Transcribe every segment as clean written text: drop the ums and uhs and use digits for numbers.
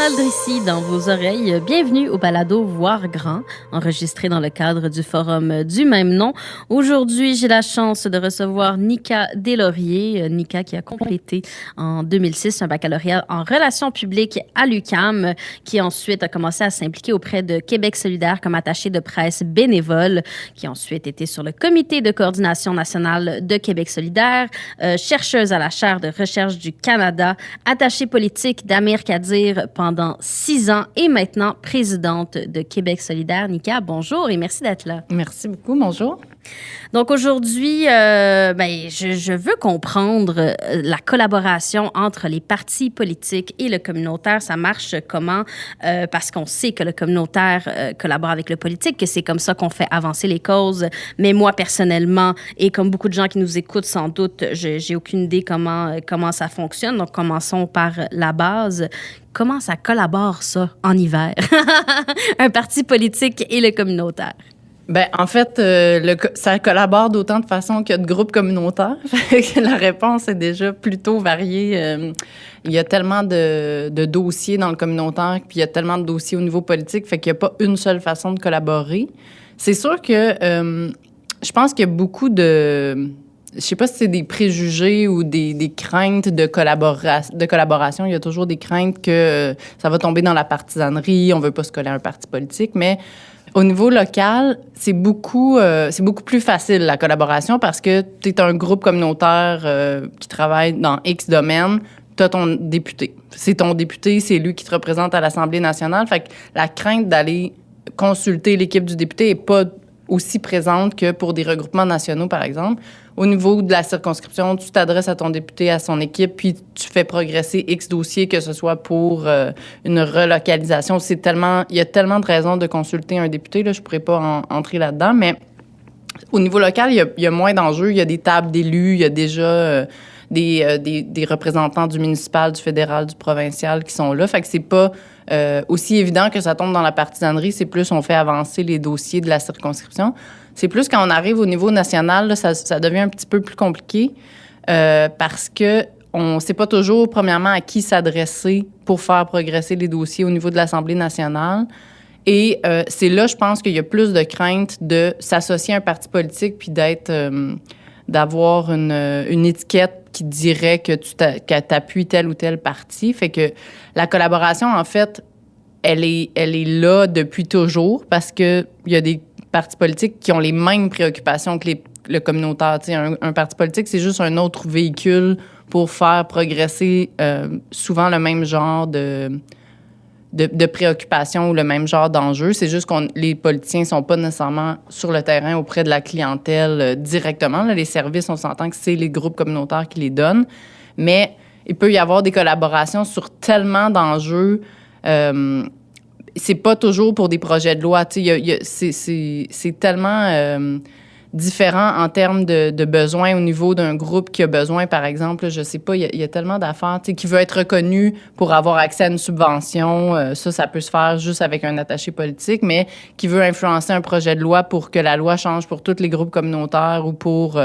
D'ici dans vos oreilles. Bienvenue au balado Voir grand, enregistré dans le cadre du forum du même nom. Aujourd'hui, j'ai la chance de recevoir Nika Deslauriers. Nika qui a complété en 2006 un baccalauréat en relations publiques à l'UQAM, qui ensuite a commencé à s'impliquer auprès de Québec solidaire comme attachée de presse bénévole, qui a ensuite été sur le comité de coordination nationale de Québec solidaire, chercheuse à la chaire de recherche du Canada, attachée politique d'Amir Kadir pendant 6 ans et maintenant présidente de Québec solidaire. Nika, bonjour et merci d'être là. Merci beaucoup, bonjour. Donc aujourd'hui, je veux comprendre la collaboration entre les partis politiques et le communautaire. Ça marche comment? Parce qu'on sait que le communautaire collabore avec le politique, que c'est comme ça qu'on fait avancer les causes. Mais moi, personnellement, et comme beaucoup de gens qui nous écoutent sans doute, j'ai aucune idée comment ça fonctionne. Donc commençons par la base. Comment ça collabore, ça, en hiver? Un parti politique et le communautaire. Ben, en fait, ça collabore d'autant de façon qu'il y a de groupes communautaires. La réponse est déjà plutôt variée. Il y a tellement de dossiers dans le communautaire, puis il y a tellement de dossiers au niveau politique, fait qu'il n'y a pas une seule façon de collaborer. C'est sûr que je pense qu'il y a beaucoup de... Je sais pas si c'est des préjugés ou des craintes de collaboration. Il y a toujours des craintes que ça va tomber dans la partisanerie, on veut pas se coller à un parti politique, mais au niveau local, c'est beaucoup plus facile, la collaboration, parce que tu es un groupe communautaire qui travaille dans X domaine, tu as ton député. C'est ton député, c'est lui qui te représente à l'Assemblée nationale. Fait que la crainte d'aller consulter l'équipe du député est pas aussi présente que pour des regroupements nationaux, par exemple. Au niveau de la circonscription, tu t'adresses à ton député, à son équipe, puis tu fais progresser X dossiers, que ce soit pour une relocalisation. Il y a tellement de raisons de consulter un député, là, je pourrais pas entrer là-dedans, mais au niveau local, il y a moins d'enjeux. Il y a des tables d'élus, il y a déjà des représentants du municipal, du fédéral, du provincial qui sont là. Fait que c'est pas aussi évident que ça tombe dans la partisanerie. C'est plus on fait avancer les dossiers de la circonscription. C'est plus quand on arrive au niveau national, là, ça devient un petit peu plus compliqué parce que on ne sait pas toujours, premièrement, à qui s'adresser pour faire progresser les dossiers au niveau de l'Assemblée nationale. Et c'est là, je pense qu'il y a plus de crainte de s'associer à un parti politique puis d'avoir une étiquette qui dirait que tu appuies tel ou tel parti. Fait que la collaboration, en fait, elle est là depuis toujours parce qu'il y a des partis politiques qui ont les mêmes préoccupations que le communautaire. Un parti politique, c'est juste un autre véhicule pour faire progresser souvent le même genre de préoccupations ou le même genre d'enjeux. C'est juste que les politiciens ne sont pas nécessairement sur le terrain auprès de la clientèle directement. Là, les services, on s'entend que c'est les groupes communautaires qui les donnent. Mais il peut y avoir des collaborations sur tellement d'enjeux. C'est pas toujours pour des projets de loi. C'est tellement différent en termes de besoins au niveau d'un groupe qui a besoin, par exemple, je sais pas, il y a tellement d'affaires, qui veut être reconnu pour avoir accès à une subvention. Ça peut se faire juste avec un attaché politique, mais qui veut influencer un projet de loi pour que la loi change pour tous les groupes communautaires ou pour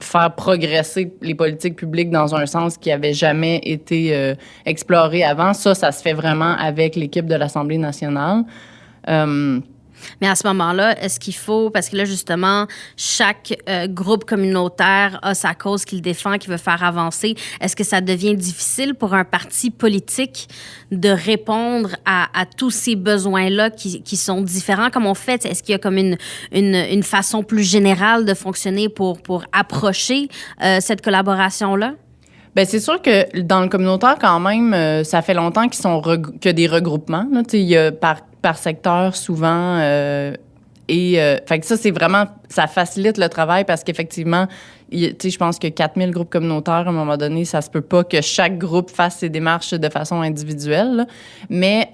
faire progresser les politiques publiques dans un sens qui avait jamais été exploré avant. Ça se fait vraiment avec l'équipe de l'Assemblée nationale. Mais à ce moment-là, est-ce qu'il faut, parce que là, justement, chaque groupe communautaire a sa cause qu'il défend, qu'il veut faire avancer, est-ce que ça devient difficile pour un parti politique de répondre à tous ces besoins-là qui sont différents comme on fait? Est-ce qu'il y a comme une façon plus générale de fonctionner pour approcher cette collaboration-là? Bien, c'est sûr que dans le communautaire, quand même, ça fait longtemps qu'il y a des regroupements. Là. Il y a par secteur, souvent. Fait que ça, c'est vraiment... Ça facilite le travail parce qu'effectivement, je pense que 4000 groupes communautaires, à un moment donné, ça se peut pas que chaque groupe fasse ses démarches de façon individuelle. Là. Mais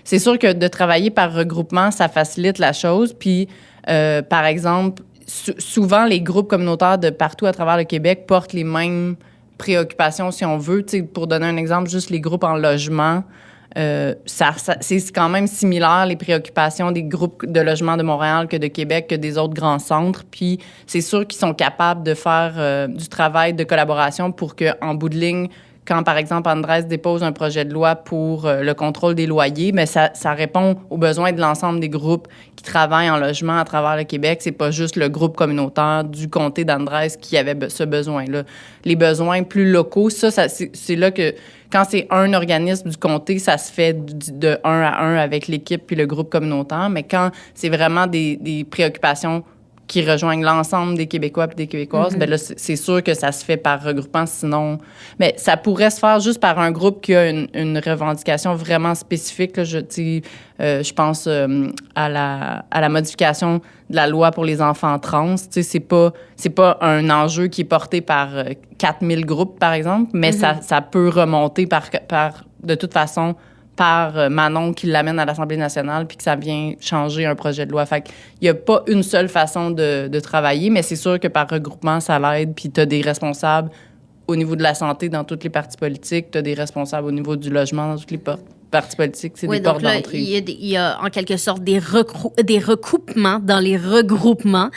c'est sûr que de travailler par regroupement, ça facilite la chose. Puis, par exemple, souvent, les groupes communautaires de partout à travers le Québec portent les mêmes préoccupations, si on veut. Pour donner un exemple, juste les groupes en logement, c'est quand même similaire, les préoccupations des groupes de logement de Montréal que de Québec, que des autres grands centres. Puis c'est sûr qu'ils sont capables de faire du travail de collaboration pour qu'en bout de ligne, quand, par exemple, Andrés dépose un projet de loi pour le contrôle des loyers, mais ça répond aux besoins de l'ensemble des groupes qui travaillent en logement à travers le Québec. C'est pas juste le groupe communautaire du comté d'Andrés qui avait ce besoin-là. Les besoins plus locaux, c'est là que, quand c'est un organisme du comté, ça se fait de 1 à 1 avec l'équipe puis le groupe communautaire. Mais quand c'est vraiment des préoccupations qui rejoignent l'ensemble des Québécois et des Québécoises, ben là, c'est sûr que ça se fait par regroupement, sinon... Mais ça pourrait se faire juste par un groupe qui a une revendication vraiment spécifique. Là, je pense à la modification de la loi pour les enfants trans. C'est pas un enjeu qui est porté par 4000 groupes, par exemple, mais ça peut remonter de toute façon par Manon qui l'amène à l'Assemblée nationale puis que ça vient changer un projet de loi. Fait qu'il n'y a pas une seule façon de travailler, mais c'est sûr que par regroupement, ça l'aide. Puis tu as des responsables au niveau de la santé dans toutes les partis politiques, tu as des responsables au niveau du logement dans toutes les partis politiques. C'est des portes d'entrée. Il y a en quelque sorte des recoupements dans les regroupements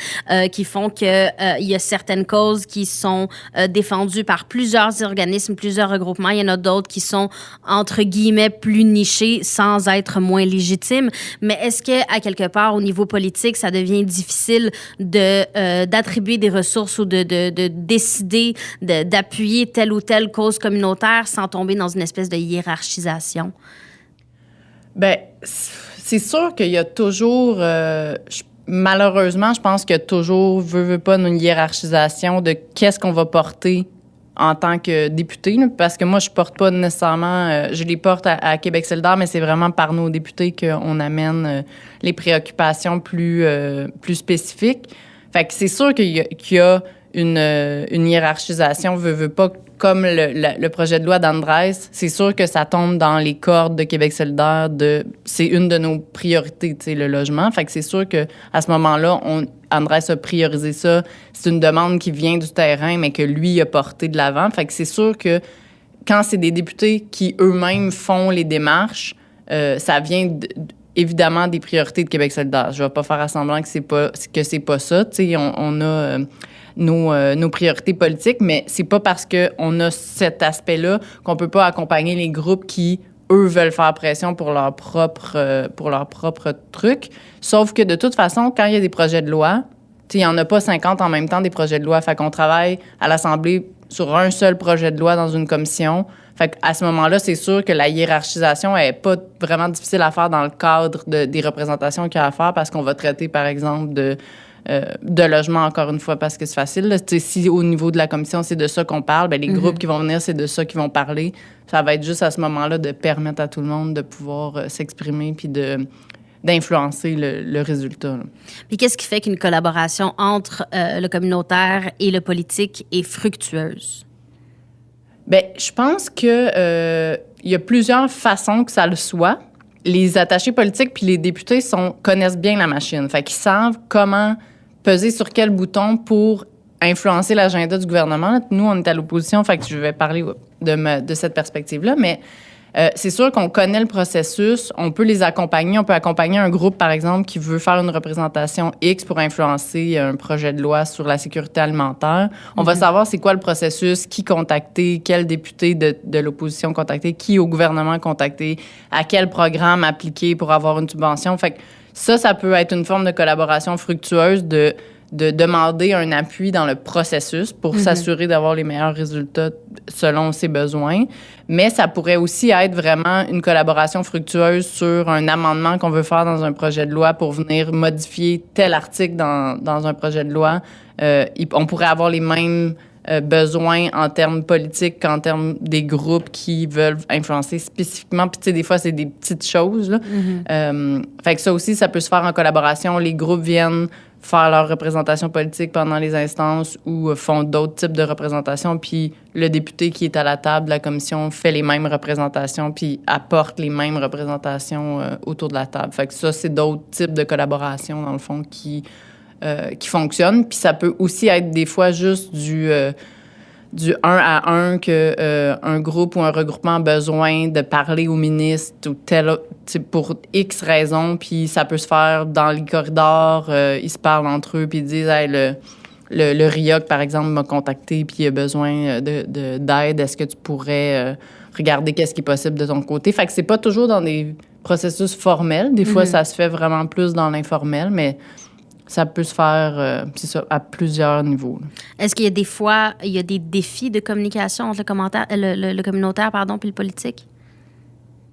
qui font que il y a certaines causes qui sont défendues par plusieurs organismes, plusieurs regroupements. Il y en a d'autres qui sont, entre guillemets, plus nichés sans être moins légitimes. Mais est-ce que, à quelque part, au niveau politique, ça devient difficile d'attribuer des ressources ou de décider d'appuyer telle ou telle cause communautaire sans tomber dans une espèce de hiérarchisation? Bien, c'est sûr qu'il y a toujours... malheureusement, je pense qu'il y a toujours, veut pas, une hiérarchisation de qu'est-ce qu'on va porter en tant que député. Là, parce que moi, je porte pas nécessairement... je les porte à Québec solidaire, mais c'est vraiment par nos députés qu'on amène les préoccupations plus spécifiques. Fait que c'est sûr qu'il y a une hiérarchisation, veut pas, comme le projet de loi d'Andrés, c'est sûr que ça tombe dans les cordes de Québec solidaire. C'est une de nos priorités, tu sais, le logement. Fait que c'est sûr qu'à ce moment-là, Andrés a priorisé ça. C'est une demande qui vient du terrain, mais que lui a porté de l'avant. Fait que c'est sûr que quand c'est des députés qui eux-mêmes font les démarches, ça vient évidemment des priorités de Québec solidaire. Je vais pas faire semblant que c'est pas ça. Tu sais, on a... nos priorités politiques, mais c'est pas parce qu'on a cet aspect-là qu'on peut pas accompagner les groupes qui, eux, veulent faire pression pour leur propre truc. Sauf que de toute façon, quand il y a des projets de loi, il n'y en a pas 50 en même temps des projets de loi. Fait qu'on travaille à l'Assemblée sur un seul projet de loi dans une commission. Fait qu'à ce moment-là, c'est sûr que la hiérarchisation n'est pas vraiment difficile à faire dans le cadre des représentations qu'il y a à faire parce qu'on va traiter, par exemple, de logement, encore une fois, parce que c'est facile. Là. Si au niveau de la commission, c'est de ça qu'on parle, bien, les groupes qui vont venir, c'est de ça qu'ils vont parler. Ça va être juste à ce moment-là de permettre à tout le monde de pouvoir s'exprimer puis d'influencer le résultat. Là. Puis qu'est-ce qui fait qu'une collaboration entre le communautaire et le politique est fructueuse? Bien, je pense que il y a plusieurs façons que ça le soit. Les attachés politiques puis les députés connaissent bien la machine. Fait qu'ils savent comment peser sur quel bouton pour influencer l'agenda du gouvernement. Nous, on est à l'opposition, fait que je vais parler de cette perspective-là, mais c'est sûr qu'on connaît le processus, on peut les accompagner. On peut accompagner un groupe, par exemple, qui veut faire une représentation X pour influencer un projet de loi sur la sécurité alimentaire. On va savoir c'est quoi le processus, qui contacter, quel député de l'opposition contacter, qui au gouvernement contacter, à quel programme appliquer pour avoir une subvention. Fait que ça peut être une forme de collaboration fructueuse de demander un appui dans le processus pour s'assurer d'avoir les meilleurs résultats selon ses besoins. Mais ça pourrait aussi être vraiment une collaboration fructueuse sur un amendement qu'on veut faire dans un projet de loi pour venir modifier tel article dans un projet de loi. On pourrait avoir les mêmes besoins en termes politiques qu'en termes des groupes qui veulent influencer spécifiquement. Puis, tu sais, des fois, c'est des petites choses, là. Fait que ça aussi, ça peut se faire en collaboration. Les groupes viennent faire leur représentation politique pendant les instances ou font d'autres types de représentations. Puis le député qui est à la table de la commission fait les mêmes représentations puis apporte les mêmes représentations autour de la table. Fait que ça, c'est d'autres types de collaboration, dans le fond, qui fonctionnent. Puis ça peut aussi être des fois juste du 1 à 1 que un groupe ou un regroupement a besoin de parler au ministre ou pour X raisons, puis ça peut se faire dans les corridors, ils se parlent entre eux, puis ils disent hey, le RIOC, par exemple, m'a contacté puis il a besoin d'aide. Est-ce que tu pourrais regarder qu'est-ce qui est possible de ton côté? Fait que c'est pas toujours dans des processus formels. Des fois, ça se fait vraiment plus dans l'informel, mais ça peut se faire, c'est ça, à plusieurs niveaux. Est-ce qu'il y a des fois, il y a des défis de communication entre le communautaire, puis le politique?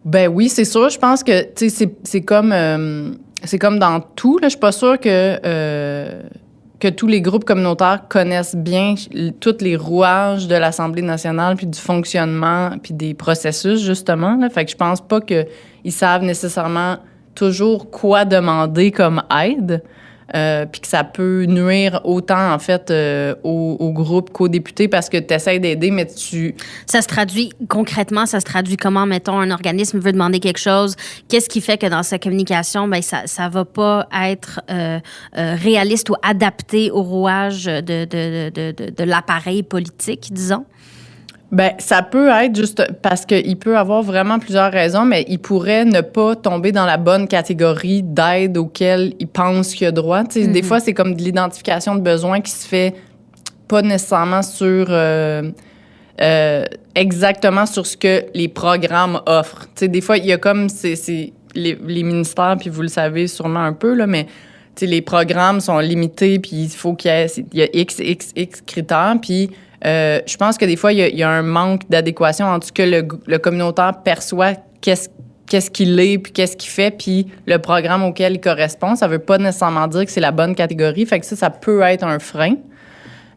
Ben oui, c'est sûr. Je pense que, tu sais, c'est comme dans tout. Là. Je suis pas sûre que tous les groupes communautaires connaissent bien tous les rouages de l'Assemblée nationale, puis du fonctionnement, puis des processus, justement. Là. Fait que je pense pas qu'ils savent nécessairement toujours quoi demander comme aide, puis que ça peut nuire autant, en fait, au groupe qu'aux députés, parce que tu essaies d'aider, mais tu... Ça se traduit concrètement, ça se traduit comment, mettons, un organisme veut demander quelque chose, qu'est-ce qui fait que dans sa communication, ben ça va pas être réaliste ou adapté au rouage de l'appareil politique, disons? Ben, ça peut être juste parce qu'il peut avoir vraiment plusieurs raisons, mais il pourrait ne pas tomber dans la bonne catégorie d'aide auquel il pense qu'il a droit. Tu sais, des fois, c'est comme de l'identification de besoins qui se fait pas nécessairement sur exactement sur ce que les programmes offrent. Tu sais, des fois, il y a comme les ministères, puis vous le savez sûrement un peu, là, mais tu sais, les programmes sont limités, puis il faut qu'il y ait X critères, puis je pense que des fois, il y a un manque d'adéquation entre ce que le communautaire perçoit, qu'est-ce qu'il est, puis qu'est-ce qu'il fait, puis le programme auquel il correspond. Ça veut pas nécessairement dire que c'est la bonne catégorie. Fait que ça peut être un frein.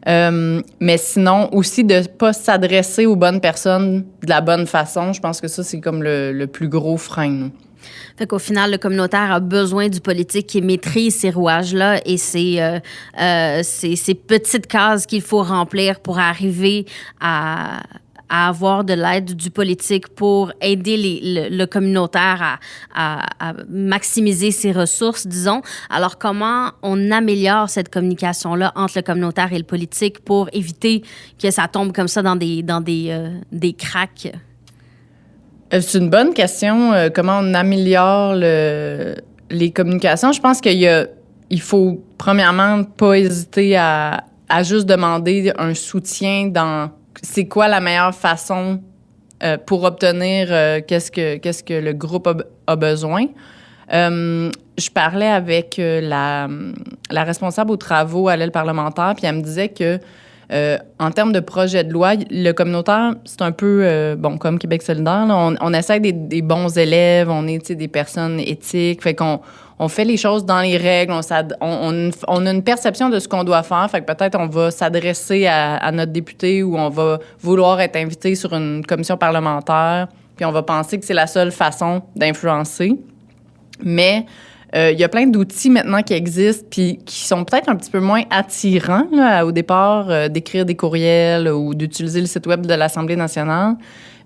Mais sinon, aussi de pas s'adresser aux bonnes personnes de la bonne façon, je pense que ça, c'est comme le plus gros frein. Fait qu'au final, le communautaire a besoin du politique qui maîtrise ces rouages-là et ces petites cases qu'il faut remplir pour arriver à avoir de l'aide du politique pour aider le communautaire à maximiser ses ressources, disons. Alors, comment on améliore cette communication-là entre le communautaire et le politique pour éviter que ça tombe comme ça dans des cracks? C'est une bonne question. Comment on améliore les communications? Je pense il faut, premièrement, pas hésiter à juste demander un soutien dans c'est quoi la meilleure façon pour obtenir qu'est-ce que le groupe a besoin. Je parlais avec la responsable aux travaux à l'aile parlementaire, puis elle me disait que en termes de projet de loi, le communautaire, c'est un peu, comme Québec solidaire, là, on essaie des bons élèves, on est des personnes éthiques, fait qu'on fait les choses dans les règles, on a une perception de ce qu'on doit faire, fait que peut-être on va s'adresser à notre député ou on va vouloir être invité sur une commission parlementaire, puis on va penser que c'est la seule façon d'influencer. Mais il y a plein d'outils maintenant qui existent puis qui sont peut-être un petit peu moins attirants là, au départ, d'écrire des courriels ou d'utiliser le site web de l'Assemblée nationale.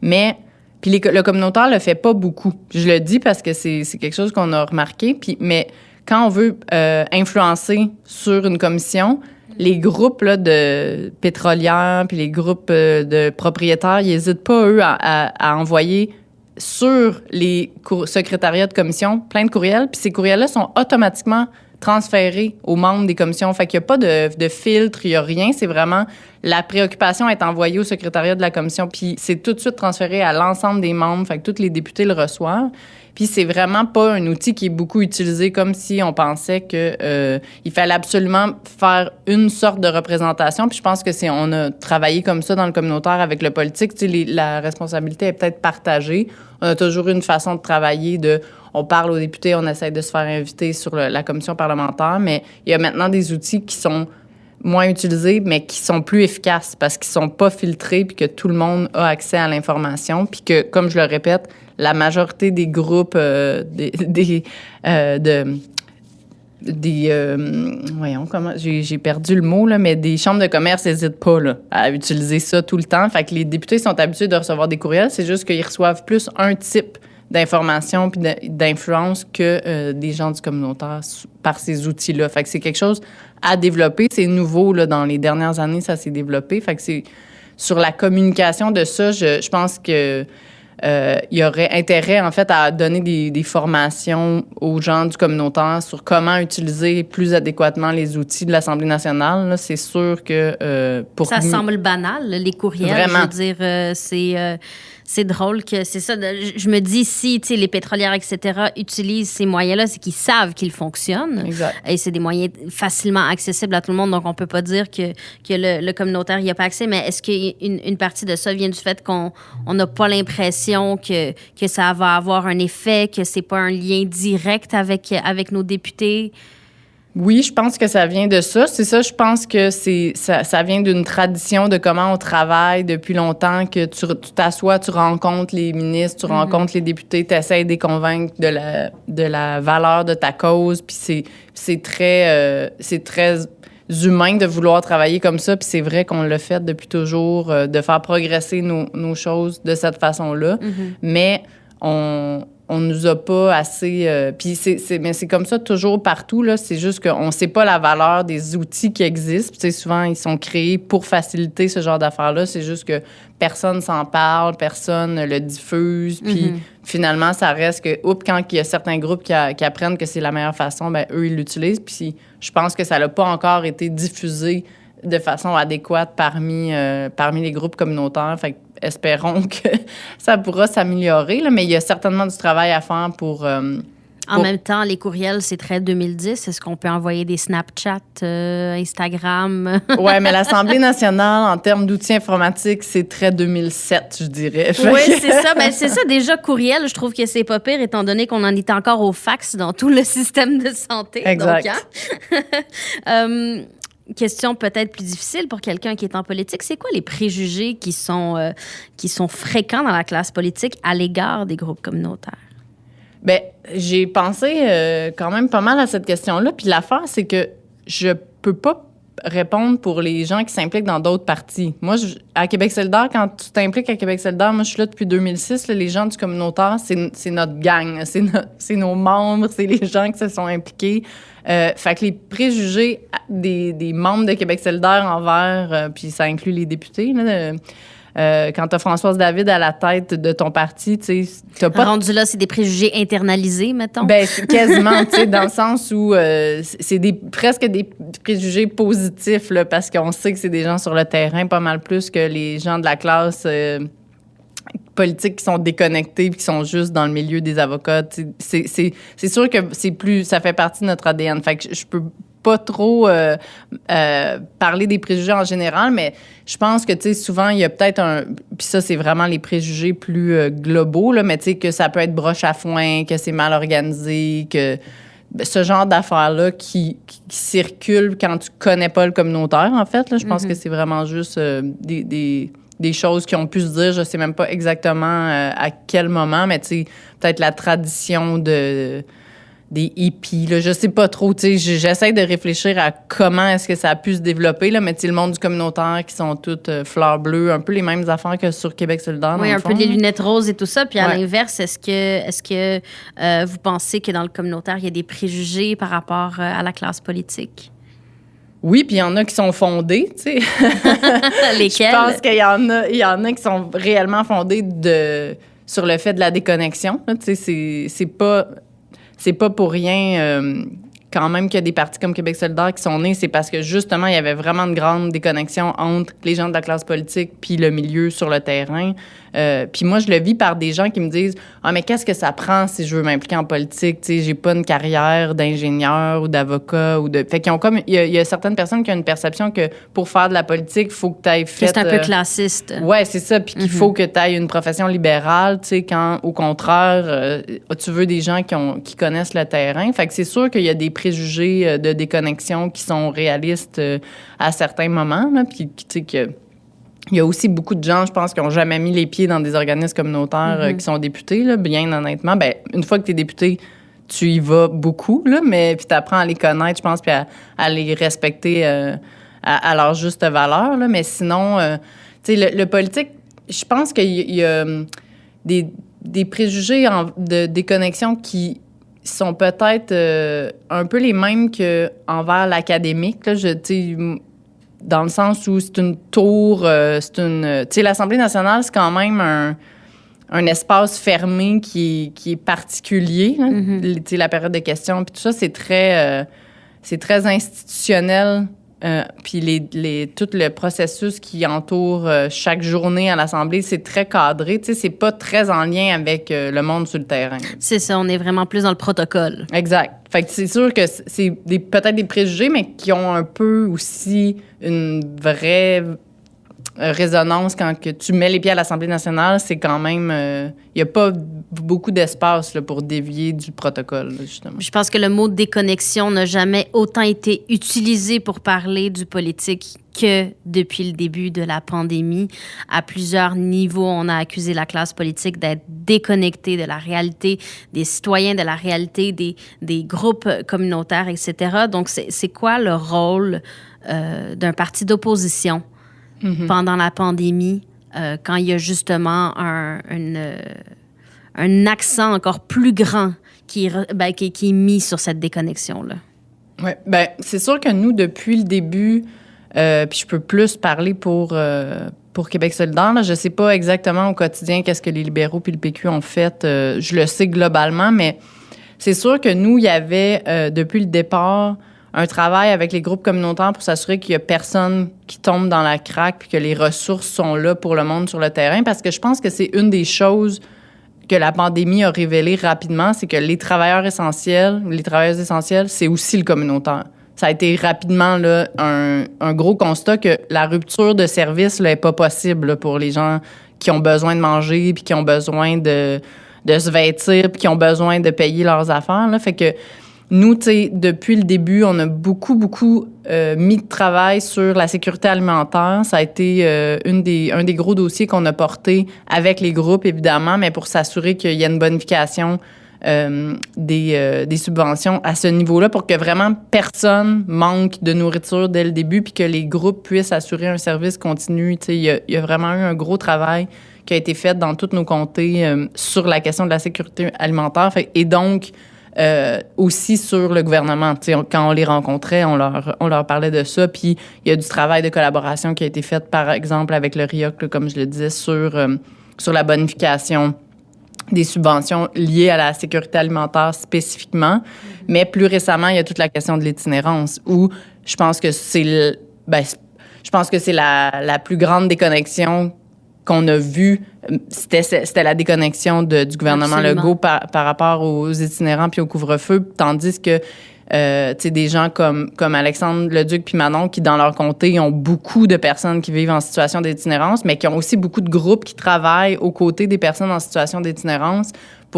Mais puis le communautaire le fait pas beaucoup. Je le dis parce que c'est quelque chose qu'on a remarqué. Mais quand on veut influencer sur une commission, les groupes là, de pétrolières puis les groupes de propriétaires, ils n'hésitent pas, eux, à envoyer sur les secrétariats de commission plein de courriels, puis ces courriels-là sont automatiquement transférés aux membres des commissions. Fait qu'il n'y a pas de filtre, il n'y a rien. C'est vraiment la préoccupation est envoyée au secrétariat de la commission, puis c'est tout de suite transféré à l'ensemble des membres. Fait que tous les députés le reçoivent. Puis c'est vraiment pas un outil qui est beaucoup utilisé comme si on pensait que il fallait absolument faire une sorte de représentation. Puis je pense que on a travaillé comme ça dans le communautaire avec le politique. Tu sais, la responsabilité est peut-être partagée. On a toujours eu une façon de travailler on parle aux députés, on essaie de se faire inviter sur la commission parlementaire, mais il y a maintenant des outils qui sont moins utilisés, mais qui sont plus efficaces parce qu'ils sont pas filtrés puis que tout le monde a accès à l'information puis que, comme je le répète, la majorité des groupes voyons comment j'ai perdu le mot là, mais des chambres de commerce n'hésitent pas là, à utiliser ça tout le temps. Fait que les députés sont habitués de recevoir des courriels, c'est juste qu'ils reçoivent plus un type d'information puis d'influence que des gens du communautaire par ces outils-là. Fait que c'est quelque chose à développer. C'est nouveau là, dans les dernières années, ça s'est développé. Fait que c'est sur la communication de ça, je pense que il y aurait intérêt, en fait, à donner des formations aux gens du communautaire sur comment utiliser plus adéquatement les outils de l'Assemblée nationale. Là, c'est sûr que pour... Ça semble banal, les courriels. Vraiment. Je veux dire, c'est drôle que c'est ça. Je me dis, si les pétrolières, etc., utilisent ces moyens-là, c'est qu'ils savent qu'ils fonctionnent. Exact. Et c'est des moyens facilement accessibles à tout le monde. Donc, on peut pas dire que le communautaire n'y a pas accès. Mais est-ce qu'une partie de ça vient du fait qu'on n'a pas l'impression que ça va avoir un effet, que c'est pas un lien direct avec nos députés? Oui, je pense que ça vient de ça. C'est ça, je pense que ça vient d'une tradition de comment on travaille depuis longtemps, que tu t'assois, tu rencontres les ministres, tu rencontres les députés, tu essaies de les convaincre de la valeur de ta cause, puis c'est très humain de vouloir travailler comme ça, puis c'est vrai qu'on l'a fait depuis toujours, de faire progresser nos choses de cette façon-là, mais on nous a pas assez... mais c'est comme ça toujours partout, là. C'est juste qu'on sait pas la valeur des outils qui existent. Puis, souvent, ils sont créés pour faciliter ce genre d'affaires-là. C'est juste que personne s'en parle, personne le diffuse. Puis, finalement, ça reste que, quand il y a certains groupes qui apprennent que c'est la meilleure façon, ben eux, ils l'utilisent. Puis, je pense que ça n'a pas encore été diffusé de façon adéquate parmi les groupes communautaires. Fait que espérons que ça pourra s'améliorer, là, mais il y a certainement du travail à faire pour... En même temps, les courriels, c'est très 2010. Est-ce qu'on peut envoyer des Snapchat, Instagram? Oui, mais l'Assemblée nationale, en termes d'outils informatiques, c'est très 2007, je dirais. Oui, c'est ça. Ben, c'est ça, déjà, courriel, je trouve que c'est pas pire, étant donné qu'on en est encore au fax dans tout le système de santé. Exact. Donc, hein? Question peut-être plus difficile pour quelqu'un qui est en politique. C'est quoi les préjugés qui sont fréquents dans la classe politique à l'égard des groupes communautaires? Bien, j'ai pensé quand même pas mal à cette question-là. Puis l'affaire, c'est que je peux pas répondre pour les gens qui s'impliquent dans d'autres partis. Moi, à Québec solidaire, quand tu t'impliques à Québec solidaire, moi, je suis là depuis 2006. Là, les gens du communautaire, c'est notre gang. C'est nos membres, c'est les gens qui se sont impliqués. Fait que les préjugés des membres de Québec solidaire envers, puis ça inclut les députés, là, quand t'as Françoise David à la tête de ton parti, tu sais, t'as pas... Rendu là, c'est des préjugés internalisés, mettons? Ben, quasiment, tu sais, dans le sens où c'est presque des préjugés positifs, là, parce qu'on sait que c'est des gens sur le terrain, pas mal plus que les gens de la classe politiques qui sont déconnectés puis qui sont juste dans le milieu des avocats. C'est sûr que ça fait partie de notre ADN. Fait que je peux pas trop parler des préjugés en général, mais je pense que, tu sais, souvent, il y a peut-être puis ça, c'est vraiment les préjugés plus globaux, là, mais tu sais, que ça peut être broche à foin, que c'est mal organisé, que ce genre d'affaires-là qui circulent quand tu connais pas le communautaire, en fait, là, je pense que c'est vraiment juste des choses qui ont pu se dire, je sais même pas exactement à quel moment, mais tu sais, peut-être la tradition des hippies, là, je sais pas trop, tu sais, j'essaie de réfléchir à comment est-ce que ça a pu se développer, là, mais tu sais, le monde du communautaire qui sont toutes fleurs bleues, un peu les mêmes affaires que sur Québec solidaire. Oui, un peu les lunettes roses et tout ça, puis à Ouais. l'inverse, est-ce que vous pensez que dans le communautaire, il y a des préjugés par rapport à la classe politique? Oui, puis il y en a qui sont fondés, tu sais. Lesquels? Je pense qu'il y en a qui sont réellement fondés sur le fait de la déconnexion, là, tu sais, c'est pas pour rien quand même qu'il y a des partis comme Québec solidaire qui sont nés, c'est parce que justement, il y avait vraiment une grande déconnexion entre les gens de la classe politique puis le milieu sur le terrain. Puis moi, je le vis par des gens qui me disent « Ah, mais qu'est-ce que ça prend si je veux m'impliquer en politique? Tu sais, j'ai pas une carrière d'ingénieur ou d'avocat ou de... » Fait qu'ils ont comme... Il y a certaines personnes qui ont une perception que pour faire de la politique, il faut que tu ailles fait... C'est un peu classiste. Ouais, c'est ça. Puis qu'il faut que tu ailles une profession libérale, tu sais, quand, au contraire, tu veux des gens qui connaissent le terrain. Fait que c'est sûr qu'il y a des préjugés de déconnexion qui sont réalistes à certains moments, là, puis tu sais que... Il y a aussi beaucoup de gens, je pense, qui n'ont jamais mis les pieds dans des organismes communautaires qui sont députés, là, bien honnêtement. Ben, une fois que tu es député, tu y vas beaucoup, là, mais puis tu apprends à les connaître, je pense, puis à les respecter à leur juste valeur. Là. Mais sinon, tu sais, le politique, je pense qu'il y a des préjugés de déconnexion qui sont peut-être un peu les mêmes qu'envers l'académique. Là, tu sais, dans le sens où c'est une tour, tu sais, l'Assemblée nationale, c'est quand même un espace fermé qui est particulier. Là. Tu sais, la période de questions, puis tout ça, c'est très institutionnel. Puis tout le processus qui entoure chaque journée à l'Assemblée, c'est très cadré. Tu sais, c'est pas très en lien avec le monde sur le terrain. C'est ça, on est vraiment plus dans le protocole. Exact. Fait que c'est sûr que c'est peut-être des préjugés, mais qui ont un peu aussi une vraie résonance quand que tu mets les pieds à l'Assemblée nationale. C'est quand même... Il n'y a pas beaucoup d'espace là, pour dévier du protocole, là, justement. Je pense que le mot déconnexion n'a jamais autant été utilisé pour parler du politique que depuis le début de la pandémie. À plusieurs niveaux, on a accusé la classe politique d'être déconnectée de la réalité des citoyens, de la réalité des groupes communautaires, etc. Donc, c'est quoi le rôle d'un parti d'opposition pendant la pandémie, quand il y a justement un accent encore plus grand qui est mis sur cette déconnexion-là? Oui, bien, c'est sûr que nous, depuis le début, puis je peux plus parler pour Québec solidaire, là, je ne sais pas exactement au quotidien qu'est-ce que les libéraux puis le PQ ont fait. Je le sais globalement, mais c'est sûr que nous, il y avait, depuis le départ, un travail avec les groupes communautaires pour s'assurer qu'il n'y a personne qui tombe dans la craque puis que les ressources sont là pour le monde sur le terrain. Parce que je pense que c'est une des choses que la pandémie a révélé rapidement, c'est que les travailleurs essentiels, les travailleuses essentielles, c'est aussi le communautaire. Ça a été rapidement là, un gros constat que la rupture de service n'est pas possible là, pour les gens qui ont besoin de manger puis qui ont besoin de se vêtir puis qui ont besoin de payer leurs affaires. Là. Fait que nous, tu sais, depuis le début, on a beaucoup mis de travail sur la sécurité alimentaire. Ça a été un des gros dossiers qu'on a porté avec les groupes, évidemment, mais pour s'assurer qu'il y a une bonification des subventions à ce niveau-là pour que vraiment personne manque de nourriture dès le début puis que les groupes puissent assurer un service continu. Tu sais, il y a vraiment eu un gros travail qui a été fait dans tous nos comtés sur la question de la sécurité alimentaire. Et donc, aussi sur le gouvernement. T'sais, quand on les rencontrait, on leur parlait de ça. Puis il y a du travail de collaboration qui a été fait, par exemple, avec le RIOC, là, comme je le disais, sur la bonification des subventions liées à la sécurité alimentaire spécifiquement. Mais plus récemment, il y a toute la question de l'itinérance où je pense que c'est la plus grande déconnexion qu'on a vue. C'était la déconnexion du gouvernement Legault par rapport aux itinérants puis au couvre-feu, tandis que des gens comme Alexandre Leduc puis Manon, qui, dans leur comté, ont beaucoup de personnes qui vivent en situation d'itinérance, mais qui ont aussi beaucoup de groupes qui travaillent aux côtés des personnes en situation d'itinérance.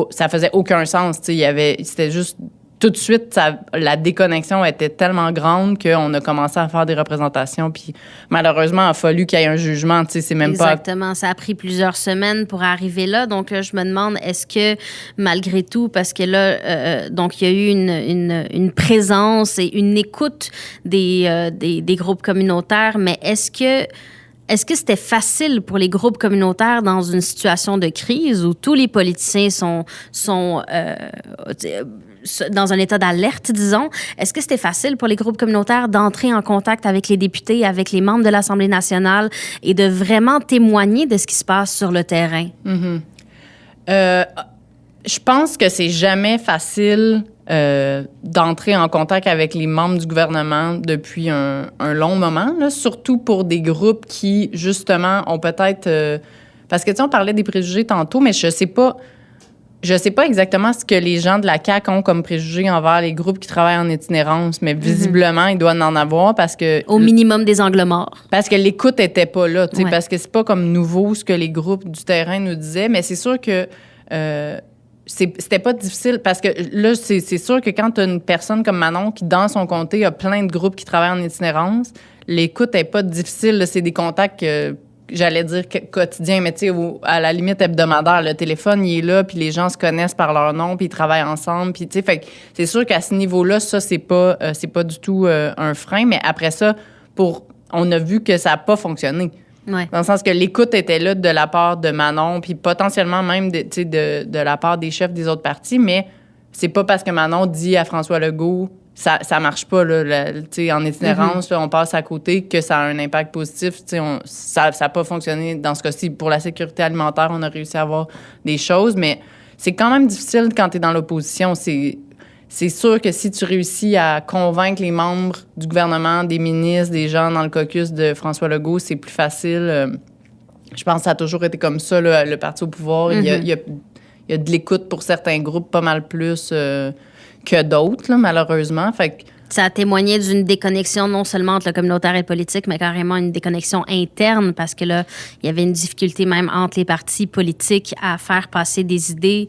Ça faisait aucun sens. C'était juste... Tout de suite, la déconnexion était tellement grande qu'on a commencé à faire des représentations. Puis malheureusement, il a fallu qu'il y ait un jugement. C'est même Exactement. Ça a pris plusieurs semaines pour arriver là. Donc là, je me demande, est-ce que malgré tout, parce que là, donc il y a eu une présence et une écoute des groupes communautaires, mais est-ce que c'était facile pour les groupes communautaires dans une situation de crise où tous les politiciens sont dans un état d'alerte, disons? Est-ce que c'était facile pour les groupes communautaires d'entrer en contact avec les députés, avec les membres de l'Assemblée nationale et de vraiment témoigner de ce qui se passe sur le terrain? Mm-hmm. Je pense que c'est jamais facile d'entrer en contact avec les membres du gouvernement depuis un long moment, là, surtout pour des groupes qui, justement, ont peut-être... parce que, tu sais, on parlait des préjugés tantôt, mais je sais pas exactement ce que les gens de la CAQ ont comme préjugés envers les groupes qui travaillent en itinérance, mais visiblement, ils doivent en avoir parce que... Au minimum des angles morts. Parce que l'écoute était pas là, tu sais, parce que c'est pas comme nouveau ce que les groupes du terrain nous disaient, mais c'est sûr que... c'était pas difficile parce que là, c'est sûr que quand tu as une personne comme Manon qui, dans son comté, a plein de groupes qui travaillent en itinérance, l'écoute n'est pas difficile. Là, c'est des contacts, j'allais dire quotidiens, mais tu sais, à la limite hebdomadaire. Le téléphone, il est là, puis les gens se connaissent par leur nom, puis ils travaillent ensemble. Puis, tu sais, fait que c'est sûr qu'à ce niveau-là, ça, c'est pas du tout un frein. Mais après ça, on a vu que ça n'a pas fonctionné. Ouais. Dans le sens que l'écoute était là de la part de Manon, puis potentiellement même de la part des chefs des autres partis, mais c'est pas parce que Manon dit à François Legault ça marche pas, là. En itinérance, là, on passe à côté, que ça a un impact positif. Ça n'a pas fonctionné dans ce cas-ci. Pour la sécurité alimentaire, on a réussi à avoir des choses, mais c'est quand même difficile quand tu es dans l'opposition. C'est sûr que si tu réussis à convaincre les membres du gouvernement, des ministres, des gens dans le caucus de François Legault, c'est plus facile. Je pense que ça a toujours été comme ça, là, le parti au pouvoir. Il y a de l'écoute pour certains groupes, pas mal plus que d'autres, là, malheureusement. Fait que ça a témoigné d'une déconnexion non seulement entre le communautaire et le politique, mais carrément une déconnexion interne parce que là, il y avait une difficulté même entre les partis politiques à faire passer des idées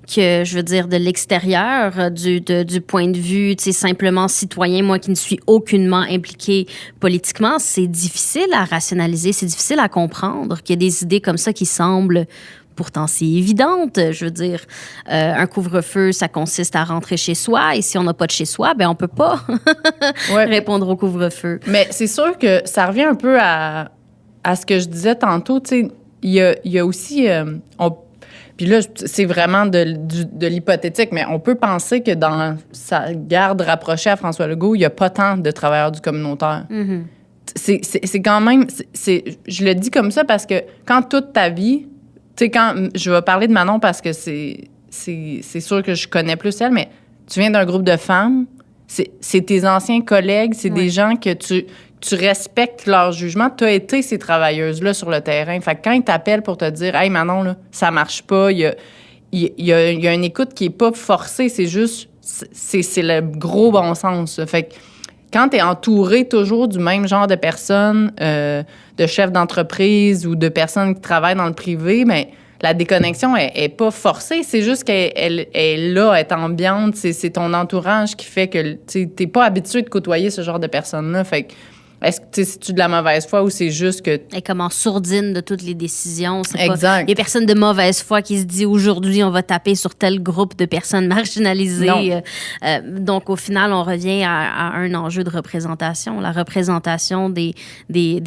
que, je veux dire, de l'extérieur, du point de vue, tu sais, simplement citoyen, moi qui ne suis aucunement impliqué politiquement, c'est difficile à rationaliser, c'est difficile à comprendre qu'il y a des idées comme ça qui semblent pourtant si évidente. Je veux dire, un couvre-feu, ça consiste à rentrer chez soi. Et si on n'a pas de chez soi, ben on peut pas répondre au couvre-feu. Mais c'est sûr que ça revient un peu à ce que je disais tantôt. Tu sais, il y a aussi... puis là, c'est vraiment de l'hypothétique, mais on peut penser que dans sa garde rapprochée à François Legault, il n'y a pas tant de travailleurs du communautaire. Mm-hmm. C'est quand même... je le dis comme ça parce que quand toute ta vie... Tu sais, quand je vais parler de Manon parce que c'est sûr que je connais plus elle, mais tu viens d'un groupe de femmes, c'est tes anciens collègues, c'est des gens que tu respectes leur jugement. Tu as été ces travailleuses-là sur le terrain. Fait que quand ils t'appellent pour te dire « Hey, Manon, là, ça marche pas », il y a une écoute qui est pas forcée, c'est juste... C'est le gros bon sens. Fait que quand tu es entouré toujours du même genre de personnes, de chefs d'entreprise ou de personnes qui travaillent dans le privé, bien, la déconnexion est pas forcée. C'est juste qu'elle est là, elle est ambiante. C'est ton entourage qui fait que tu n'es pas habitué de côtoyer ce genre de personnes-là. Fait que est-ce que c'est-tu de la mauvaise foi ou c'est juste que... Elle est comme en sourdine de toutes les décisions. Exact. Il y a personne de mauvaise foi qui se dit aujourd'hui, on va taper sur tel groupe de personnes marginalisées. Donc, au final, on revient à un enjeu de représentation. La représentation des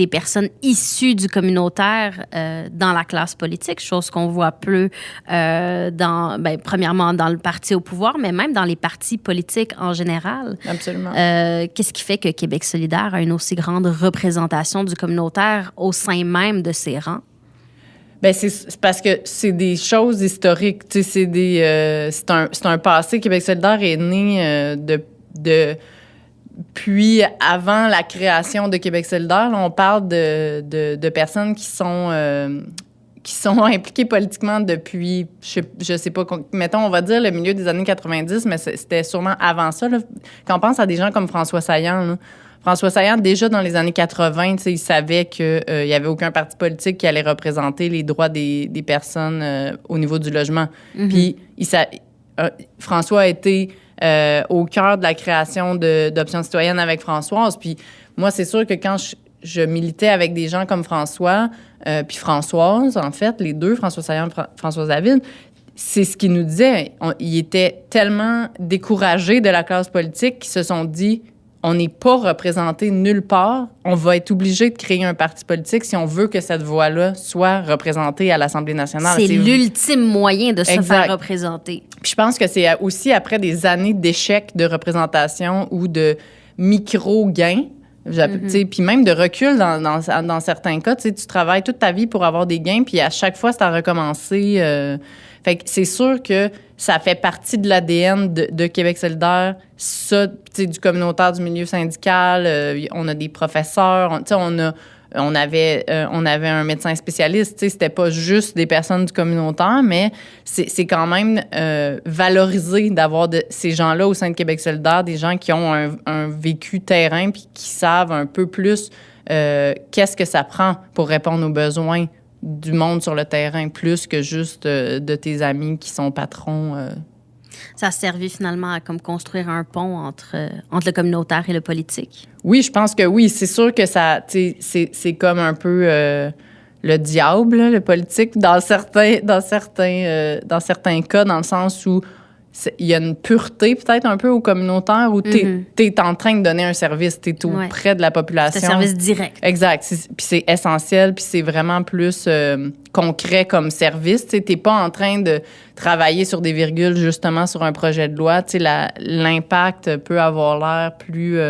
personnes issues du communautaire dans la classe politique, chose qu'on voit peu premièrement dans le parti au pouvoir, mais même dans les partis politiques en général. Absolument. Qu'est-ce qui fait que Québec solidaire a une aussi grande représentation du communautaire au sein même de ses rangs? Bien, c'est parce que c'est des choses historiques. C'est un passé. Québec solidaire est né puis avant la création de Québec solidaire. Là, on parle de personnes qui sont impliquées politiquement depuis, je sais pas, mettons, on va dire le milieu des années 90, mais c'était sûrement avant ça. Là. Quand on pense à des gens comme François Saillant, là, François Saillant, déjà dans les années 80, il savait qu'il n'y avait aucun parti politique qui allait représenter les droits des personnes au niveau du logement. Mm-hmm. Puis François a été au cœur de la création d'Options citoyennes avec Françoise. Puis moi, c'est sûr que quand je militais avec des gens comme François, puis Françoise, en fait, les deux, François Saillant et Françoise David, c'est ce qu'ils nous disaient. Ils étaient tellement découragés de la classe politique qu'ils se sont dit... On n'est pas représenté nulle part. On va être obligé de créer un parti politique si on veut que cette voix-là soit représentée à l'Assemblée nationale. C'est l'ultime moyen de se faire représenter. Puis je pense que c'est aussi après des années d'échecs de représentation ou de micro-gains, puis même de recul dans certains cas. Tu travailles toute ta vie pour avoir des gains, puis à chaque fois, c'est à recommencer. Fait que c'est sûr que ça fait partie de l'ADN de Québec solidaire, ça, du communautaire, du milieu syndical. On a des professeurs, on avait un médecin spécialiste. C'était pas juste des personnes du communautaire, mais c'est quand même valorisé d'avoir ces gens-là au sein de Québec solidaire, des gens qui ont un vécu terrain puis qui savent un peu plus qu'est-ce que ça prend pour répondre aux besoins du monde sur le terrain, plus que juste de tes amis qui sont patrons. Ça a servi finalement à comme construire un pont entre le communautaire et le politique? Oui, je pense que oui. C'est sûr que ça, c'est comme un peu le diable, là, le politique, dans certains cas, dans le sens où il y a une pureté peut-être un peu au communautaire où t'es en train de donner un service, t'es tout près de la population. C'est un service direct. Exact. Puis c'est essentiel, puis c'est vraiment plus concret comme service. T'sais, t'es pas en train de travailler sur des virgules justement sur un projet de loi. L'impact peut avoir l'air plus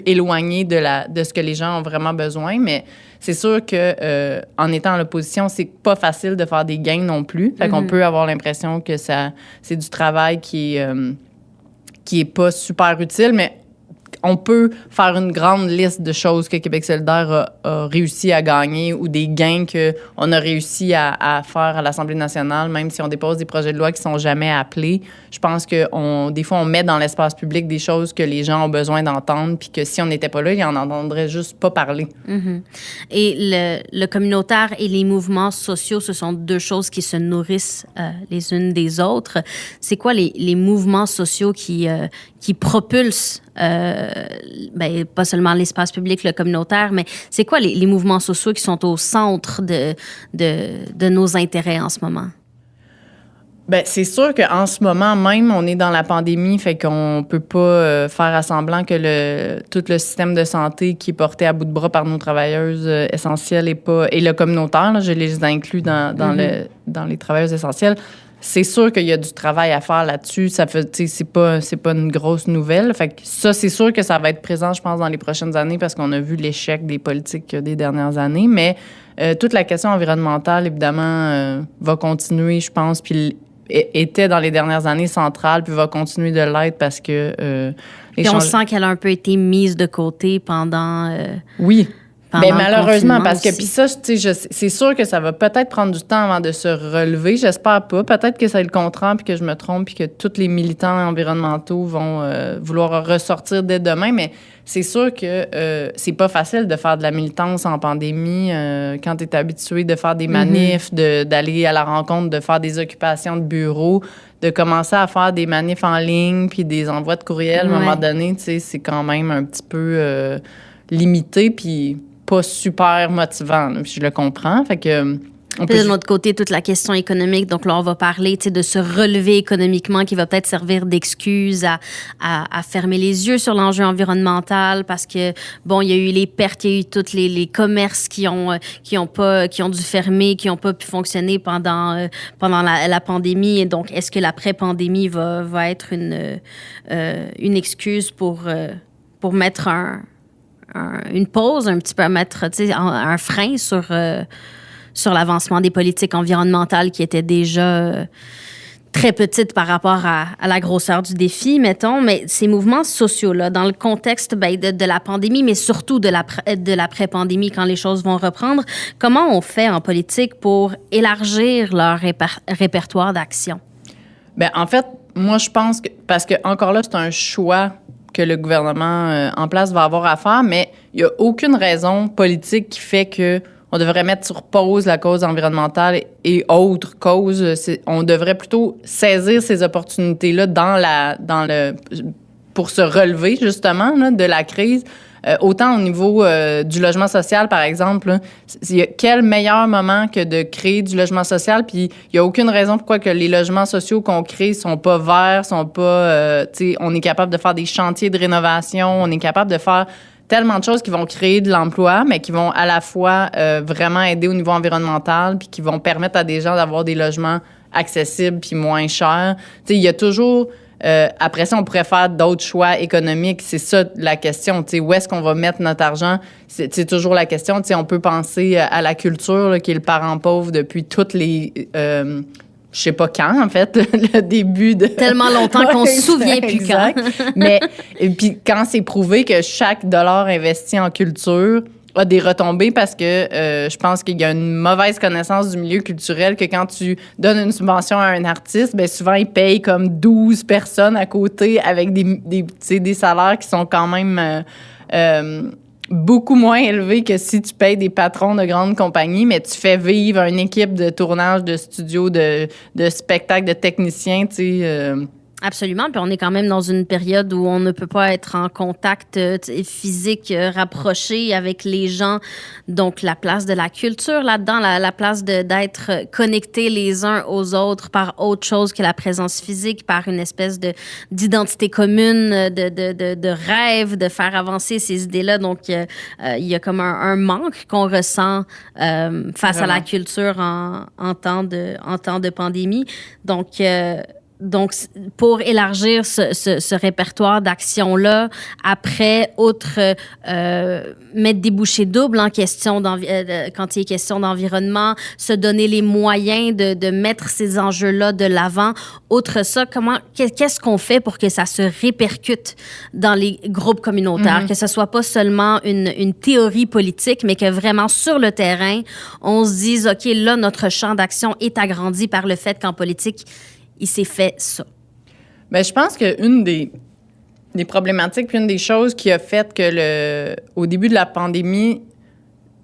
éloigné de ce que les gens ont vraiment besoin, mais c'est sûr que en étant en l'opposition, c'est pas facile de faire des gains non plus. Fait qu'on peut avoir l'impression que c'est du travail qui est pas super utile, mais on peut faire une grande liste de choses que Québec solidaire a réussi à gagner ou des gains qu'on a réussi à faire à l'Assemblée nationale, même si on dépose des projets de loi qui sont jamais appelés. Je pense que des fois, on met dans l'espace public des choses que les gens ont besoin d'entendre, puis que si on n'était pas là, ils en entendraient juste pas parler. Et le communautaire et les mouvements sociaux, ce sont deux choses qui se nourrissent les unes des autres. C'est quoi les mouvements sociaux qui propulsent pas seulement l'espace public, le communautaire, mais c'est quoi les mouvements sociaux qui sont au centre de nos intérêts en ce moment? Bien, c'est sûr qu'en ce moment même, on est dans la pandémie, fait qu'on peut pas faire à semblant que tout le système de santé qui est porté à bout de bras par nos travailleuses essentielles et le communautaire, là, je les inclus dans les travailleuses essentielles. C'est sûr qu'il y a du travail à faire là-dessus. Ça fait, c'est pas une grosse nouvelle. Fait que ça, c'est sûr que ça va être présent, je pense, dans les prochaines années parce qu'on a vu l'échec des politiques des dernières années. Mais toute la question environnementale, évidemment, va continuer, je pense, puis était dans les dernières années centrale, puis va continuer de l'être parce que... Et on sent qu'elle a un peu été mise de côté pendant... Oui. Bien, malheureusement, parce que puis ça, c'est sûr que ça va peut-être prendre du temps avant de se relever. J'espère pas. Peut-être que c'est le contraire, puis que je me trompe, puis que tous les militants environnementaux vont vouloir ressortir dès demain. Mais c'est sûr que c'est pas facile de faire de la militance en pandémie quand tu es habitué de faire des manifs, d'aller à la rencontre, de faire des occupations de bureau, de commencer à faire des manifs en ligne, puis des envois de courriel. À un moment donné, tu sais, c'est quand même un petit peu limité, puis pas super motivant, là, je le comprends. Fait que de notre côté, toute la question économique. Donc là, on va parler de se relever économiquement qui va peut-être servir d'excuse à fermer les yeux sur l'enjeu environnemental parce que, bon, il y a eu les pertes, il y a eu tous les commerces qui ont dû fermer, qui n'ont pas pu fonctionner pendant la pandémie. Et donc, est-ce que l'après-pandémie va être une excuse pour mettre une pause, un petit peu, mettre un frein sur l'avancement des politiques environnementales qui étaient déjà très petites par rapport à la grosseur du défi, mettons. Mais ces mouvements sociaux-là, dans le contexte de la pandémie, mais surtout de l'après-pandémie, quand les choses vont reprendre, comment on fait en politique pour élargir leur répertoire d'action? Bien, en fait, moi, je pense que... Parce que encore là, c'est un choix que le gouvernement en place va avoir à faire, mais il n'y a aucune raison politique qui fait que on devrait mettre sur pause la cause environnementale et autres causes. On devrait plutôt saisir ces opportunités-là pour se relever, justement, là, de la crise. Autant au niveau du logement social, par exemple, quel meilleur moment que de créer du logement social, puis il n'y a aucune raison pourquoi que les logements sociaux qu'on crée sont pas verts, sont pas... on est capable de faire des chantiers de rénovation, on est capable de faire tellement de choses qui vont créer de l'emploi, mais qui vont à la fois vraiment aider au niveau environnemental, puis qui vont permettre à des gens d'avoir des logements accessibles puis moins chers. Il y a toujours... après ça, on pourrait faire d'autres choix économiques. C'est ça la question. Où est-ce qu'on va mettre notre argent? C'est toujours la question. On peut penser à la culture, là, qui est le parent pauvre depuis toutes les... je sais pas quand, en fait, le début de... Tellement longtemps qu'on se souvient plus quand. Mais puis quand c'est prouvé que chaque dollar investi en culture a des retombées parce que je pense qu'il y a une mauvaise connaissance du milieu culturel que quand tu donnes une subvention à un artiste, bien souvent, il paye comme 12 personnes à côté avec des salaires qui sont quand même beaucoup moins élevés que si tu payes des patrons de grandes compagnies, mais tu fais vivre une équipe de tournage, de studio, de spectacle, de techniciens, tu sais... Absolument. Puis on est quand même dans une période où on ne peut pas être en contact physique rapproché avec les gens. Donc, la place de la culture là-dedans, la place d'être connectés les uns aux autres par autre chose que la présence physique, par une espèce d'identité commune, de rêve, de faire avancer ces idées-là. Donc, il y a comme un manque qu'on ressent face à la culture en temps de pandémie. Donc, pour élargir ce répertoire d'actions-là, après, mettre des bouchées doubles en question quand il est question d'environnement, se donner les moyens de mettre ces enjeux-là de l'avant. Outre ça, qu'est-ce qu'on fait pour que ça se répercute dans les groupes communautaires, que ce soit pas seulement une théorie politique, mais que vraiment sur le terrain, on se dise, OK, là, notre champ d'action est agrandi par le fait qu'en politique, il s'est fait ça. Bien, je pense qu'une des problématiques, puis une des choses qui a fait que au début de la pandémie,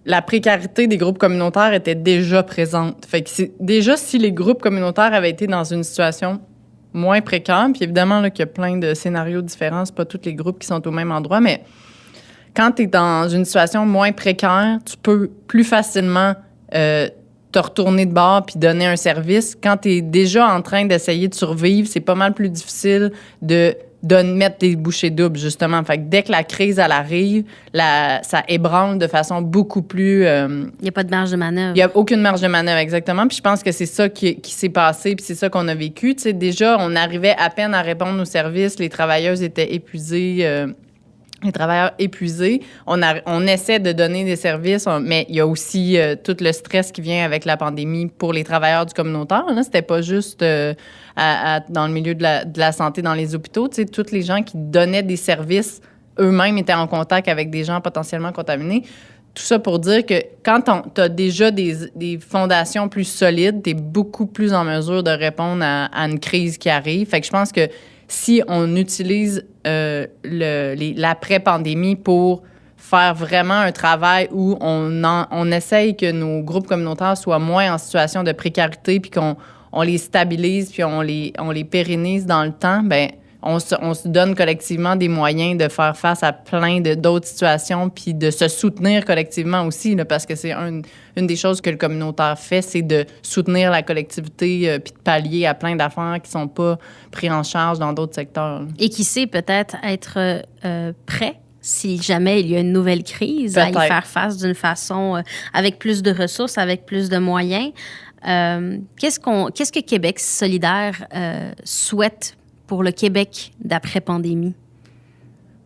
la précarité des groupes communautaires était déjà présente. Fait que déjà, si les groupes communautaires avaient été dans une situation moins précaire, puis évidemment là, qu'il y a plein de scénarios différents, c'est pas tous les groupes qui sont au même endroit, mais quand tu es dans une situation moins précaire, tu peux plus facilement te retourner de bord puis donner un service. Quand tu es déjà en train d'essayer de survivre, c'est pas mal plus difficile de mettre des bouchées doubles, justement. Fait que dès que la crise, elle arrive, ça ébranle de façon beaucoup plus... Il n'y a pas de marge de manœuvre. Il n'y a aucune marge de manœuvre, exactement. Puis je pense que c'est ça qui s'est passé, puis c'est ça qu'on a vécu. Tu sais, déjà, on arrivait à peine à répondre aux services, les travailleuses étaient épuisées... les travailleurs épuisés. On essaie de donner des services, mais il y a aussi tout le stress qui vient avec la pandémie pour les travailleurs du communautaire. Là, c'était pas juste dans le milieu de la santé, dans les hôpitaux. Tu sais, tous les gens qui donnaient des services eux-mêmes étaient en contact avec des gens potentiellement contaminés. Tout ça pour dire que quand tu as déjà des fondations plus solides, tu es beaucoup plus en mesure de répondre à une crise qui arrive. Fait que je pense que si on utilise l'après-pandémie pour faire vraiment un travail où on essaye que nos groupes communautaires soient moins en situation de précarité, puis qu'on les stabilise, puis on les pérennise dans le temps, bien, on se donne collectivement des moyens de faire face à plein d'autres situations, puis de se soutenir collectivement aussi, là, parce que c'est une des choses que le communautaire fait, c'est de soutenir la collectivité, puis de pallier à plein d'affaires qui sont pas pris en charge dans d'autres secteurs. Et qui sait peut-être être prêt si jamais il y a une nouvelle crise, à y faire face d'une façon avec plus de ressources, avec plus de moyens. Qu'est-ce que Québec solidaire souhaite pour le Québec d'après-pandémie?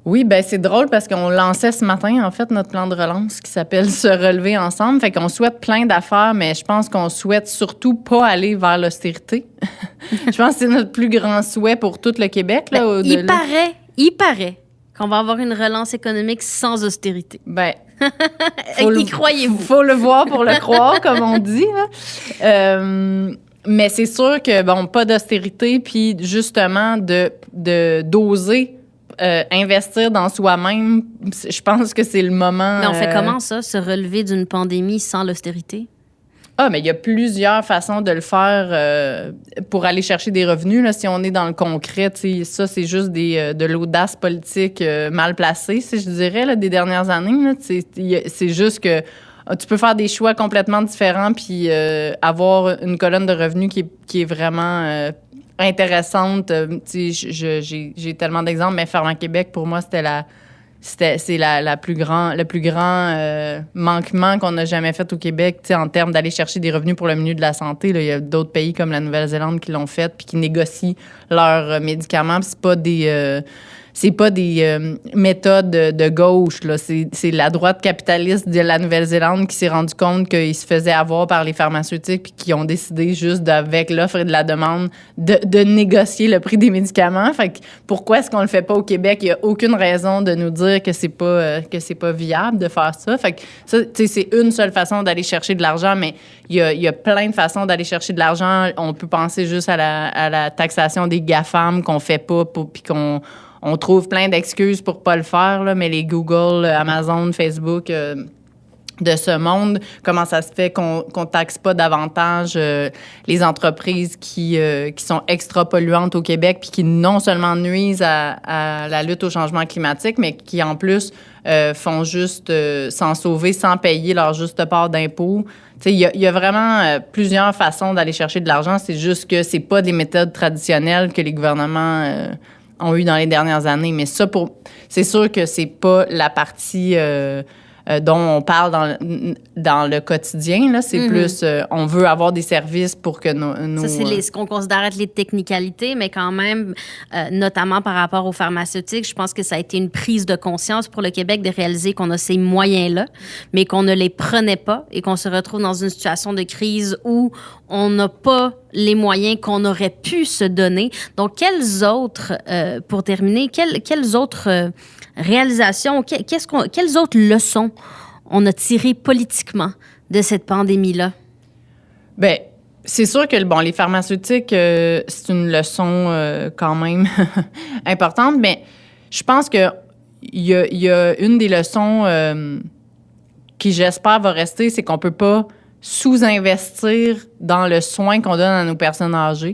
Oui, bien, c'est drôle parce qu'on lançait ce matin, en fait, notre plan de relance qui s'appelle « Se relever ensemble ». Fait qu'on souhaite plein d'affaires, mais je pense qu'on souhaite surtout pas aller vers l'austérité. Je pense que c'est notre plus grand souhait pour tout le Québec. Là, il paraît qu'on va avoir une relance économique sans austérité. Bien, y croyez-vous? Faut le voir pour le croire, comme on dit. Mais c'est sûr que, bon, pas d'austérité, puis justement d'oser investir dans soi-même, je pense que c'est le moment... Mais on fait comment ça, se relever d'une pandémie sans l'austérité? Ah, mais il y a plusieurs façons de le faire pour aller chercher des revenus. Là, si on est dans le concret, ça, c'est juste de l'audace politique mal placée, si je dirais, là, des dernières années. Là, c'est juste que tu peux faire des choix complètement différents puis avoir une colonne de revenus qui est vraiment intéressante. J'ai tellement d'exemples, mais Ferment Québec, pour moi, c'est le plus grand manquement qu'on a jamais fait au Québec, en termes d'aller chercher des revenus pour le milieu de la santé. Là. Il y a d'autres pays comme la Nouvelle-Zélande qui l'ont fait puis qui négocient leurs médicaments. Puis c'est pas des méthodes de gauche, là. C'est la droite capitaliste de la Nouvelle-Zélande qui s'est rendu compte qu'ils se faisaient avoir par les pharmaceutiques puis qui ont décidé juste, avec l'offre et de la demande, de négocier le prix des médicaments. Fait que pourquoi est-ce qu'on le fait pas au Québec? Il y a aucune raison de nous dire que c'est pas viable de faire ça. Fait que ça, c'est une seule façon d'aller chercher de l'argent, mais il y a plein de façons d'aller chercher de l'argent. On peut penser juste à la taxation des GAFAM qu'on fait pas puis on trouve plein d'excuses pour pas le faire, là, mais les Google, Amazon, Facebook de ce monde, comment ça se fait qu'on taxe pas davantage les entreprises qui sont extra polluantes au Québec puis qui non seulement nuisent à la lutte au changement climatique, mais qui en plus font juste s'en sauver sans payer leur juste part d'impôts. Il y a vraiment plusieurs façons d'aller chercher de l'argent. C'est juste que c'est pas des méthodes traditionnelles que les gouvernements ont eues dans les dernières années. Mais ça, c'est sûr que c'est pas la partie dont on parle dans le quotidien. Là, c'est plus, on veut avoir des services pour que nos Ça, c'est ce qu'on considère être les technicalités, mais quand même, notamment par rapport aux pharmaceutiques, je pense que ça a été une prise de conscience pour le Québec de réaliser qu'on a ces moyens-là, mais qu'on ne les prenait pas et qu'on se retrouve dans une situation de crise où on n'a pas les moyens qu'on aurait pu se donner. Donc, quelles autres, pour terminer, quelles autres réalisations, quelles autres leçons on a tirées politiquement de cette pandémie-là? Bien, c'est sûr que les pharmaceutiques, c'est une leçon quand même importante, mais je pense qu'il y a une des leçons qui, j'espère, va rester, c'est qu'on peut pas sous-investir dans le soin qu'on donne à nos personnes âgées,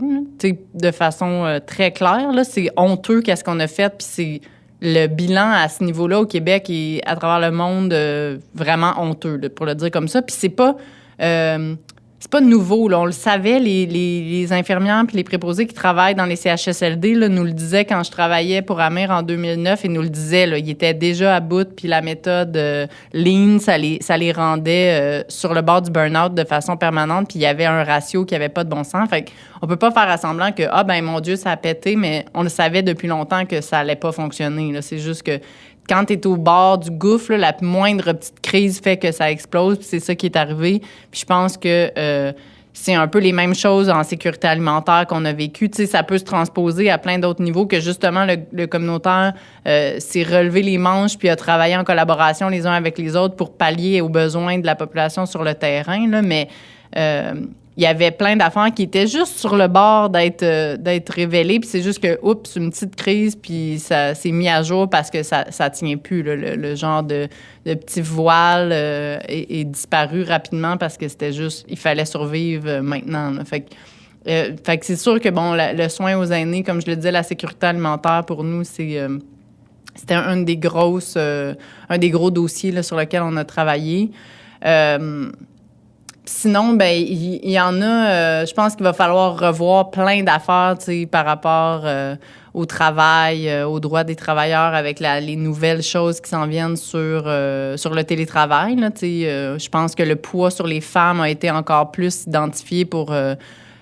de façon très claire. Là, c'est honteux qu'est-ce qu'on a fait, puis c'est le bilan à ce niveau-là au Québec et à travers le monde vraiment honteux, là, pour le dire comme ça. Puis c'est pas nouveau, là. On le savait, les infirmières puis les préposés qui travaillent dans les CHSLD là, nous le disaient quand je travaillais pour Amir en 2009. Ils nous le disaient, là, ils étaient déjà à bout, puis la méthode Lean, ça les rendait sur le bord du burn-out de façon permanente, puis il y avait un ratio qui avait pas de bon sens. Fait qu'on peut pas faire semblant que, mon Dieu, ça a pété, mais on le savait depuis longtemps que ça allait pas fonctionner, là. C'est juste que quand tu es au bord du gouffre, là, la moindre petite crise fait que ça explose, puis c'est ça qui est arrivé. Puis je pense que c'est un peu les mêmes choses en sécurité alimentaire qu'on a vécu. Tu sais, ça peut se transposer à plein d'autres niveaux que justement le communautaire s'est relevé les manches puis a travaillé en collaboration les uns avec les autres pour pallier aux besoins de la population sur le terrain, là. Mais il y avait plein d'affaires qui étaient juste sur le bord d'être révélées. Puis c'est juste que, oups, une petite crise, puis ça s'est mis à jour parce que ça tient plus. Là, le genre de petit voile est disparu rapidement parce que c'était juste, il fallait survivre maintenant, là. Fait que c'est sûr que, le soin aux aînés, comme je le disais, la sécurité alimentaire, pour nous, c'était un des gros dossiers là, sur lequel on a travaillé. Sinon, il y en a, je pense qu'il va falloir revoir plein d'affaires, tu sais, par rapport au travail, aux droits des travailleurs avec les nouvelles choses qui s'en viennent sur le télétravail, là, tu sais. Je pense que le poids sur les femmes a été encore plus identifié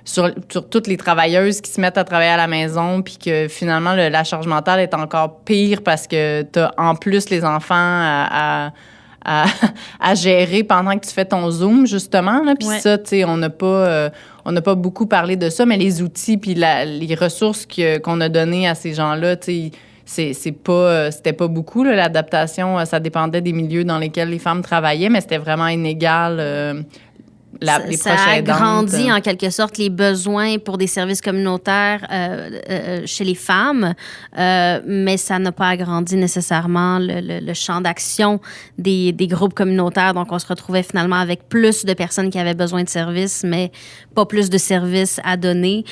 sur toutes les travailleuses qui se mettent à travailler à la maison, puis que finalement, la charge mentale est encore pire parce que tu as en plus les enfants à gérer pendant que tu fais ton Zoom, justement. Puis ça, tu sais, on n'a pas beaucoup parlé de ça, mais les outils puis les ressources qu'on a données à ces gens-là, tu sais, c'était pas beaucoup, là, l'adaptation. Ça dépendait des milieux dans lesquels les femmes travaillaient, mais c'était vraiment inégal. Ça a agrandi en quelque sorte les besoins pour des services communautaires chez les femmes, mais ça n'a pas agrandi nécessairement le champ d'action des groupes communautaires. Donc, on se retrouvait finalement avec plus de personnes qui avaient besoin de services, mais pas plus de services à donner.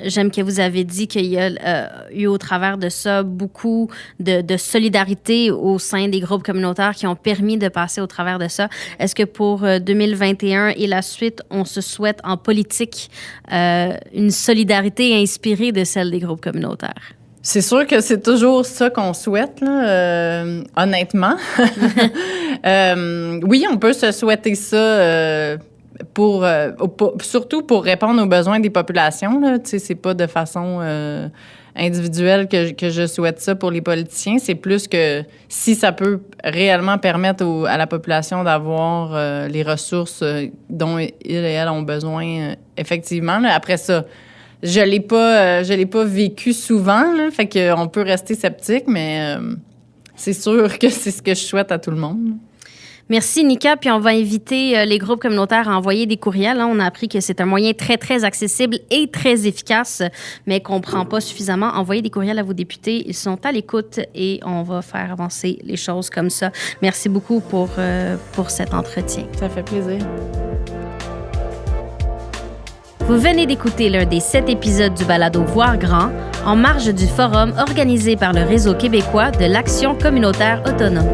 J'aime que vous avez dit qu'il y a eu au travers de ça beaucoup de solidarité au sein des groupes communautaires qui ont permis de passer au travers de ça. Est-ce que pour 2021 et la suite, on se souhaite en politique une solidarité inspirée de celle des groupes communautaires? C'est sûr que c'est toujours ça qu'on souhaite, là, honnêtement. Oui, on peut se souhaiter ça surtout pour répondre aux besoins des populations, là. Tu sais, c'est pas de façon individuelle que je souhaite ça pour les politiciens. C'est plus que si ça peut réellement permettre à la population d'avoir les ressources dont ils et elles ont besoin, effectivement. Là. Après ça, je l'ai pas vécu souvent, là, fait qu'on peut rester sceptique, mais c'est sûr que c'est ce que je souhaite à tout le monde. Merci, Nika. Puis on va inviter les groupes communautaires à envoyer des courriels. On a appris que c'est un moyen très, très accessible et très efficace, mais qu'on ne prend pas suffisamment. Envoyez des courriels à vos députés. Ils sont à l'écoute et on va faire avancer les choses comme ça. Merci beaucoup pour cet entretien. Ça fait plaisir. Vous venez d'écouter l'un des 7 épisodes du balado Voir grand, en marge du forum organisé par le Réseau québécois de l'Action communautaire autonome.